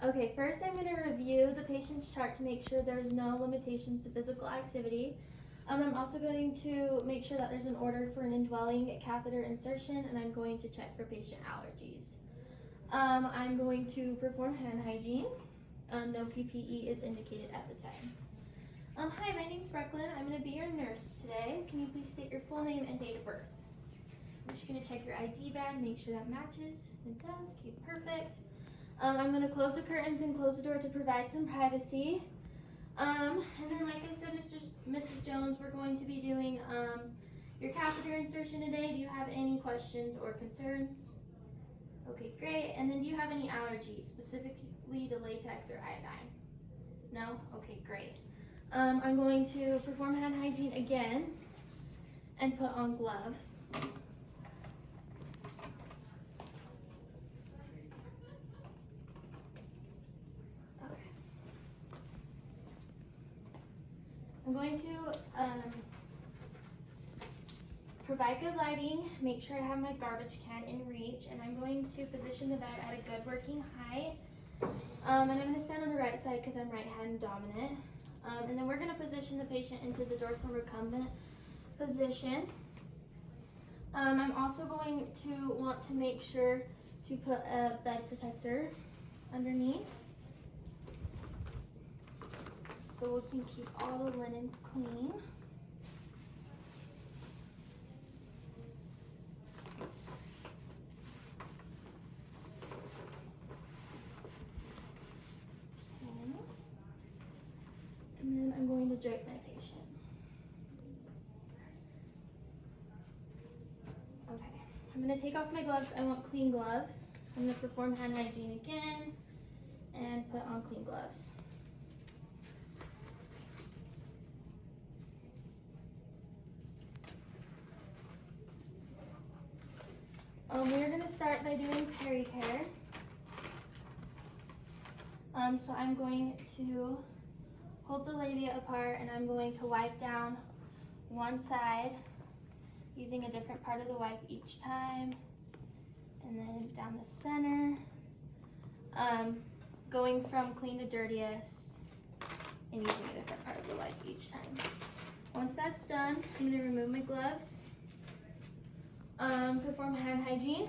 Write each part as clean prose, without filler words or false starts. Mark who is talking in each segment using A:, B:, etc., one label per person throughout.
A: Okay, first I'm going to review the patient's chart to make sure there's no limitations to physical activity. I'm also going to make sure that there's an order for an indwelling catheter insertion, and I'm going to check for patient allergies. I'm going to perform hand hygiene. No PPE is indicated at the time. Hi, my name's Brooklyn. I'm going to be your nurse today. Can you please state your full name and date of birth? I'm just going to check your ID badge, make sure that matches. It does. Okay, perfect. I'm going to close the curtains and close the door to provide some privacy. And then, like I said, Mrs. Jones, we're going to be doing your catheter insertion today. Do you have any questions or concerns? Okay, great. And then do you have any allergies, specifically to latex or iodine? No? Okay, great. I'm going to perform hand hygiene again and put on gloves. I'm going to provide good lighting, make sure I have my garbage can in reach, and I'm going to position the bed at a good working height. And I'm going to stand on the right side because I'm right hand dominant. And then we're going to position the patient into the dorsal recumbent position. I'm also going to want to make sure to put a bed protector underneath, so we can keep all the linens clean. Okay. And then I'm going to drape my patient. Okay, I'm going to take off my gloves. I want clean gloves. So I'm going to perform hand hygiene again and put on clean gloves. We're going to start by doing pericare. So I'm going to hold the labia apart and I'm going to wipe down one side using a different part of the wipe each time, and then down the center, going from clean to dirtiest and using a different part of the wipe each time. Once that's done, I'm going to remove my gloves, perform hand hygiene,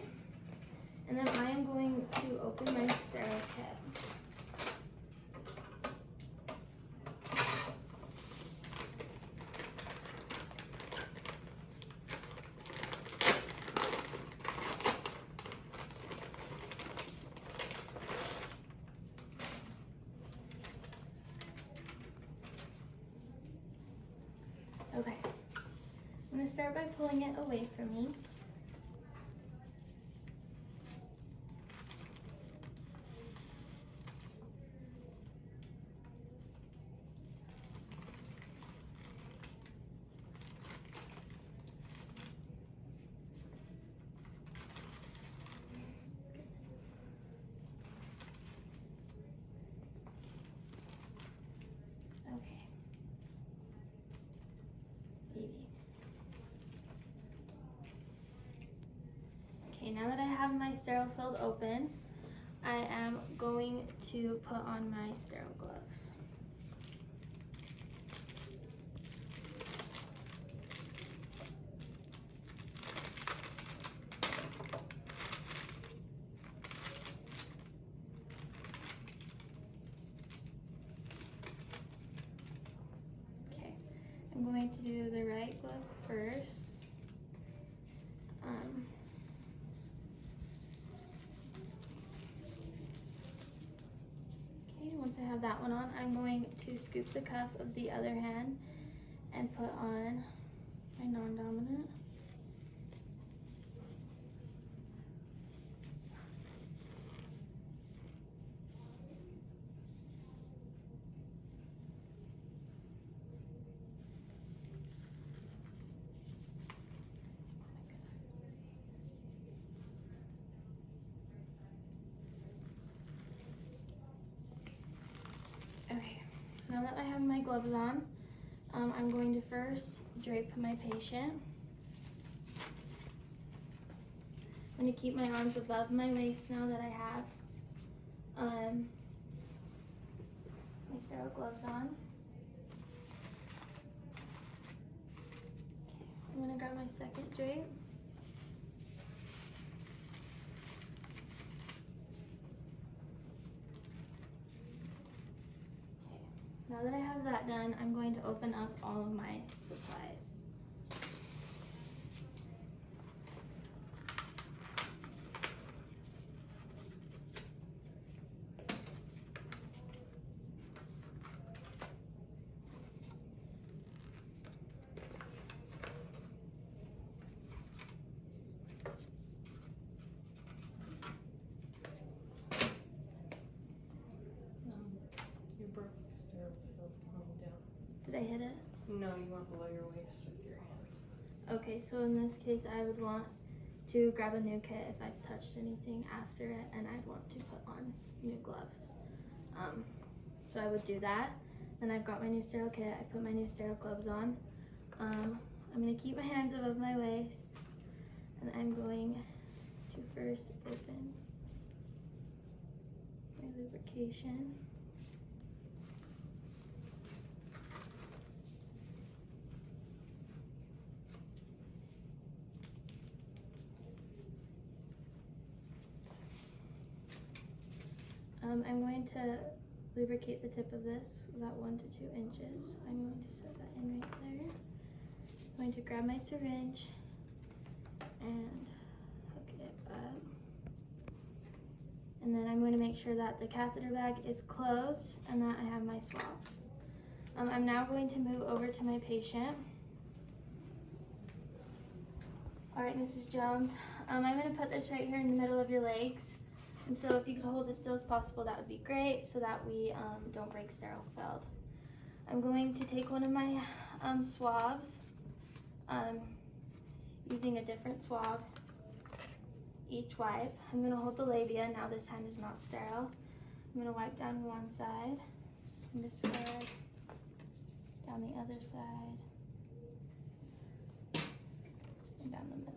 A: and then I am going to open my sterile kit. Okay, I'm going to start by pulling it away from me. Okay, now that I have my sterile field open, I am going to put on my sterile gloves. Okay, I'm going to do the right glove first. Once I have that one on, I'm going to scoop the cuff of the other hand and put on my non-dominant. Okay, now that I have my gloves on, I'm going to first drape my patient. I'm going to keep my arms above my waist now that I have my sterile gloves on. I'm gonna grab my second drape. Now that I have that done, I'm going to open up all of my supplies.
B: Your broke sterile down.
A: Did I hit it?
B: No, you want below your waist with your hand.
A: Okay, so in this case, I would want to grab a new kit if I've touched anything after it, and I'd want to put on new gloves. So I would do that. Then I've got my new sterile kit. I put my new sterile gloves on. I'm gonna keep my hands above my waist, and I'm going to first open my lubrication. I'm going to lubricate the tip of this about 1 to 2 inches. I'm going to set that in right there. I'm going to grab my syringe and hook it up. And then I'm going to make sure that the catheter bag is closed and that I have my swabs. I'm now going to move over to my patient. All right, Mrs. Jones, I'm going to put this right here in the middle of your legs. And so if you could hold as still as possible, that would be great, so that we don't break sterile filled. I'm going to take one of my swabs, using a different swab each wipe. I'm going to hold the labia. Now this hand is not sterile. I'm going to wipe down one side and discard down the other side and down the middle.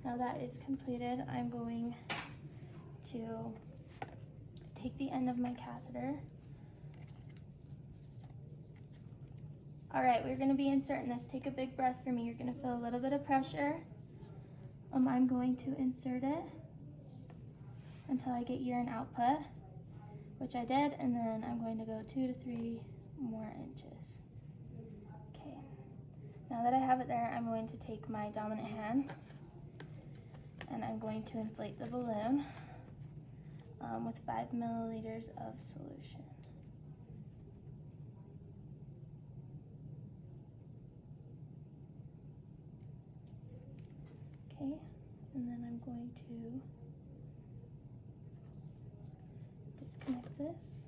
A: Now that is completed, I'm going to take the end of my catheter. All right, we're gonna be inserting this. Take a big breath for me. You're gonna feel a little bit of pressure. I'm going to insert it until I get urine output, which I did, and then I'm going to go 2 to 3 more inches. Okay, now that I have it there, I'm going to take my dominant hand and I'm going to inflate the balloon with 5 milliliters of solution. Okay, and then I'm going to disconnect this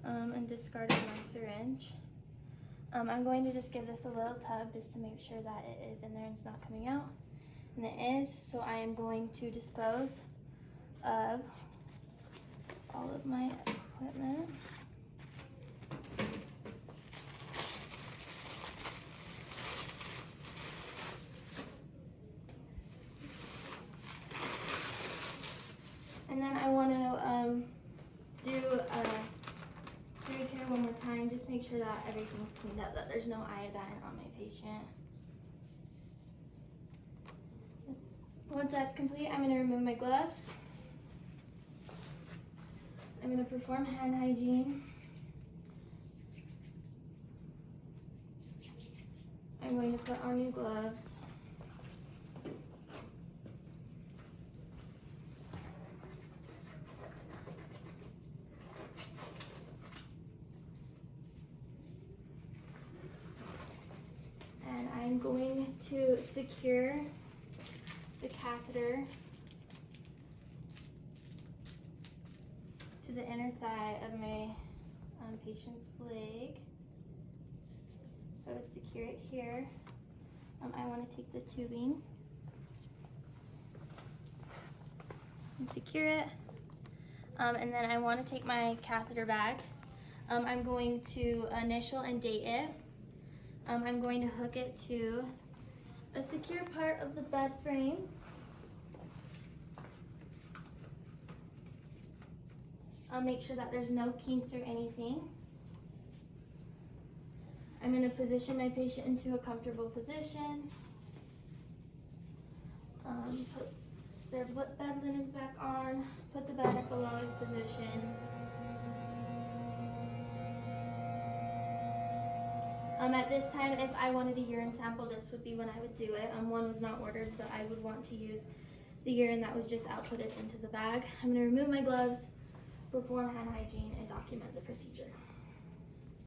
A: and discard my syringe. I'm going to just give this a little tug just to make sure that it is in there and it's not coming out. And it is, so I am going to dispose of all of my equipment. And then I want to do period care one more time, just make sure that everything's cleaned up, that there's no iodine on my patient. Once that's complete, I'm going to remove my gloves. I'm going to perform hand hygiene. I'm going to put on new gloves. And I'm going to secure the catheter to the inner thigh of my patient's leg. So I would secure it here. I want to take the tubing and secure it. And then I want to take my catheter bag. I'm going to initial and date it. I'm going to hook it to a secure part of the bed frame. I'll make sure that there's no kinks or anything. I'm going to position my patient into a comfortable position. Put their bed linens back on. Put the bed at the lowest position. At this time, if I wanted a urine sample, this would be when I would do it. One was not ordered, but I would want to use the urine that was just outputted into the bag. I'm going to remove my gloves, perform hand hygiene, and document the procedure.